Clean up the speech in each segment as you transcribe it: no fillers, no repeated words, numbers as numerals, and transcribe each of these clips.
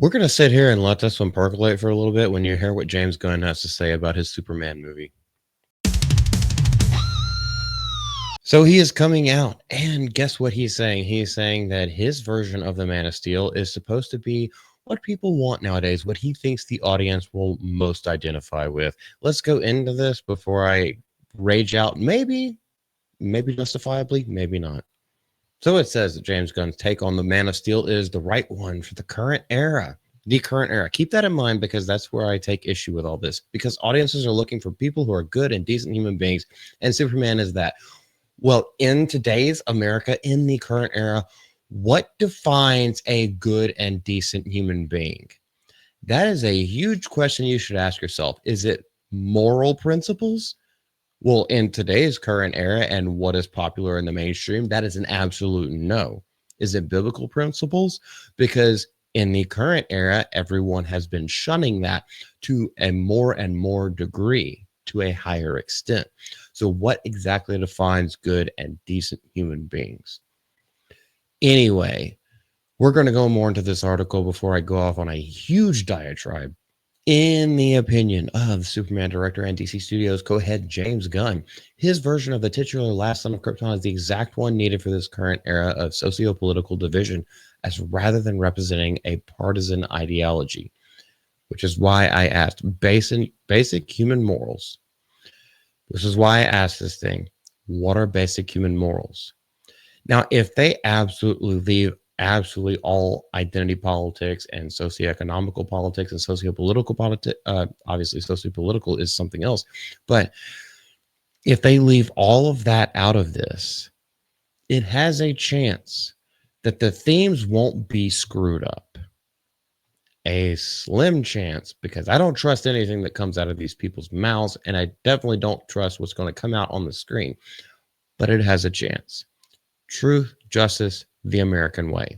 We're going to sit here and let this one percolate for a little bit when you hear what James Gunn has to say about his Superman movie. So he is coming out, and guess what he's saying? He's saying that his version of the Man of Steel is supposed to be what people want nowadays, what he thinks the audience will most identify with. Let's go into this before I rage out. Maybe justifiably, maybe not. So it says that James Gunn's take on the Man of Steel is the right one for the current era. The current era. Keep that in mind because that's where I take issue with all this. Because audiences are looking for people who are good and decent human beings, and Superman is that. Well, in today's America, in the current era, what defines a good and decent human being? That is a huge question you should ask yourself. Is it moral principles? Well, in today's current era and what is popular in the mainstream, that is an absolute no. Is it biblical principles? Because in the current era, everyone has been shunning that to a more and more degree, to a higher extent. So, what exactly defines good and decent human beings? Anyway, we're going to go more into this article before I go off on a huge diatribe. In the opinion of Superman director and DC Studios co-head James Gunn, his version of the titular last son of Krypton is the exact one needed for this current era of socio-political division, as rather than representing a partisan ideology, which is why I asked basic human morals. This is why I asked this thing. What are basic human morals? Now, if they absolutely leave absolutely all identity politics and socioeconomical politics and sociopolitical politics, obviously sociopolitical is something else, but if they leave all of that out of this, it has a chance that the themes won't be screwed up. A slim chance, because I don't trust anything that comes out of these people's mouths, and I definitely don't trust what's going to come out on the screen, but it has a chance. Truth, justice, the American way.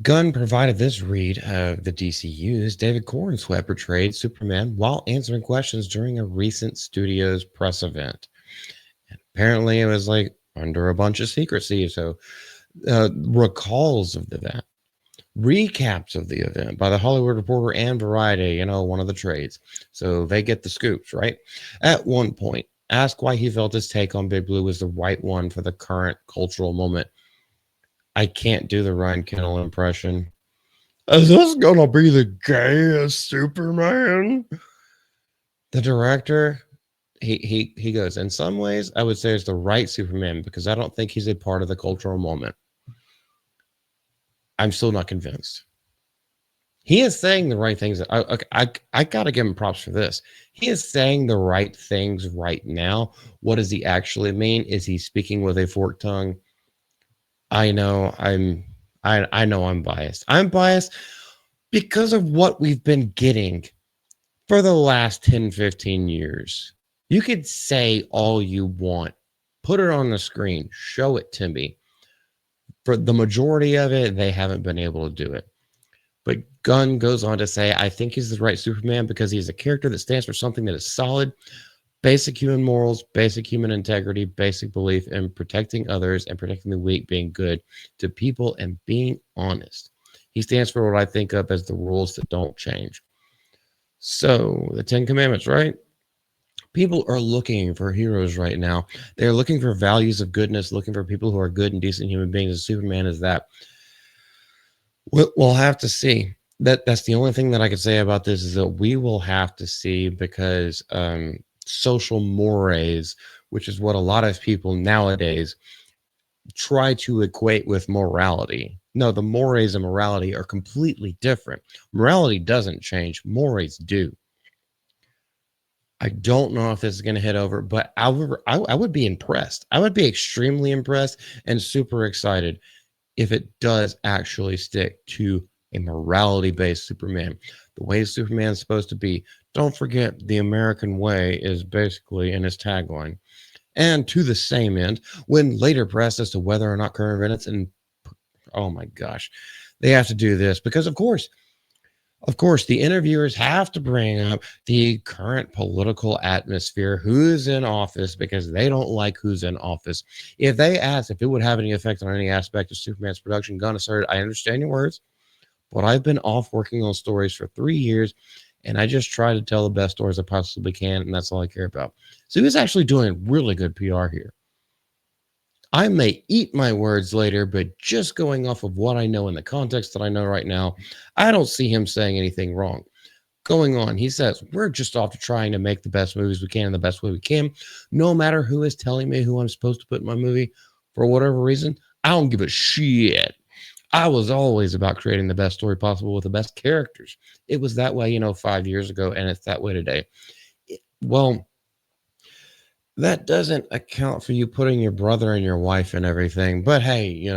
Gunn provided this read of the DCU's David Cornsweet portrayed Superman while answering questions during a recent studio's press event. And apparently it was like under a bunch of secrecy, so recalls of the event, recaps of the event by the Hollywood Reporter and Variety, one of the trades. So they get the scoops, right? At one point, asked why he felt his take on Big Blue was the right one for the current cultural moment. I can't do the Ryan Kendall impression. Is this gonna be the gayest Superman? The director, he goes, in some ways, I would say it's the right Superman because I don't think he's a part of the cultural moment. I'm still not convinced. He is saying the right things. I got to give him props for this. He is saying the right things right now. What does he actually mean? Is he speaking with a forked tongue? I know I'm biased. I'm biased because of what we've been getting for the last 10, 15 years. You could say all you want, put it on the screen, show it to me. For the majority of it, they haven't been able to do it. But Gunn goes on to say, I think he's the right Superman because he's a character that stands for something that is solid, basic human morals, basic human integrity, basic belief in protecting others and protecting the weak, being good to people and being honest. He stands for what I think of as the rules that don't change. So the 10 Commandments, right? People are looking for heroes right now. They're looking for values of goodness, looking for people who are good and decent human beings. And Superman is that. We'll have to see. That's the only thing that I can say about this is that we will have to see because social mores, which is what a lot of people nowadays try to equate with morality. No, the mores and morality are completely different. Morality doesn't change. Mores do. I don't know if this is going to hit over, but I would be impressed. I would be extremely impressed and super excited if it does actually stick to a morality-based Superman. The way Superman is supposed to be. Don't forget, the American way is basically in his tagline. And to the same end, when later pressed as to whether or not current events and oh my gosh, they have to do this because of course, the interviewers have to bring up the current political atmosphere, who's in office, because they don't like who's in office. If they ask if it would have any effect on any aspect of Superman's production, Gunn asserted, I understand your words, but I've been off working on stories for 3 years, and I just try to tell the best stories I possibly can, and that's all I care about. So he was actually doing really good PR here. I may eat my words later, but just going off of what I know in the context that I know right now, I don't see him saying anything wrong. Going on, he says, we're just off to trying to make the best movies we can in the best way we can. No matter who is telling me who I'm supposed to put in my movie for whatever reason, I don't give a shit. I was always about creating the best story possible with the best characters. It was that way, 5 years ago, and it's that way today. Well, that doesn't account for you putting your brother and your wife and everything. But hey,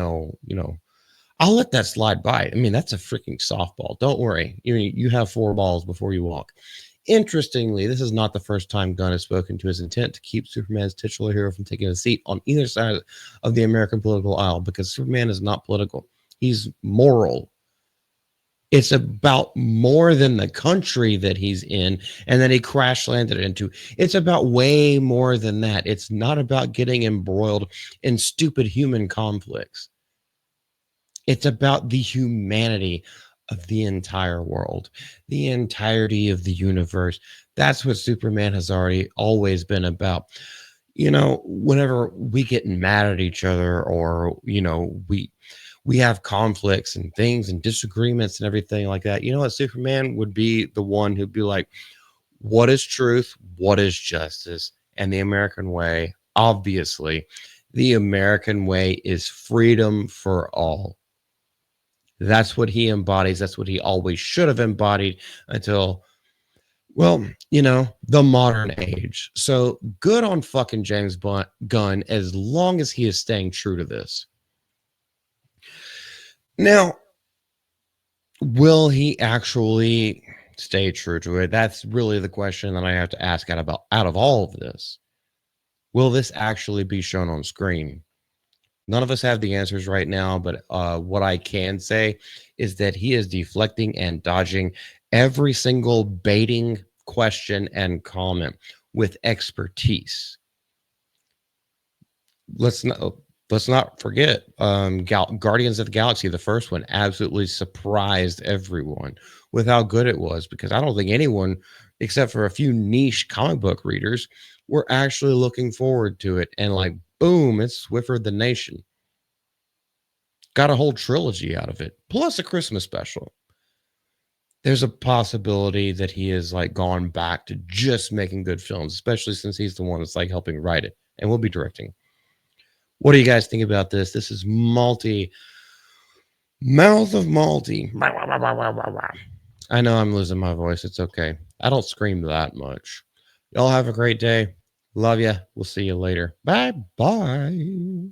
I'll let that slide by. I mean, that's a freaking softball. Don't worry. You have 4 balls before you walk. Interestingly, this is not the first time Gunn has spoken to his intent to keep Superman's titular hero from taking a seat on either side of the American political aisle, because Superman is not political. He's moral. It's about more than the country that he's in and that he crash landed into. It's about way more than that. It's not about getting embroiled in stupid human conflicts. It's about the humanity of the entire world, the entirety of the universe. That's what Superman has always been about. Whenever we get mad at each other, or we have conflicts and things and disagreements and everything like that, what Superman would be the one who'd be like, what is truth? What is justice? And the American way, obviously, the American way is freedom for all. That's what he embodies. That's what he always should have embodied until, well, the modern age. So good on fucking James Gunn, as long as he is staying true to this. Now, will he actually stay true to it? That's really the question that I have to ask out of all of this. Will this actually be shown on screen? None of us have the answers right now, but what I can say is that he is deflecting and dodging every single baiting question and comment with expertise. Let's not forget, Guardians of the Galaxy, the first one, absolutely surprised everyone with how good it was, because I don't think anyone, except for a few niche comic book readers, were actually looking forward to it. And like, boom, it's Swiffered the nation. Got a whole trilogy out of it, plus a Christmas special. There's a possibility that he has like gone back to just making good films, especially since he's the one that's like helping write it and will be directing. What do you guys think about this? This is Malty, Mouth of Malty. I know I'm losing my voice. It's okay. I don't scream that much. Y'all have a great day. Love ya. We'll see you later. Bye bye.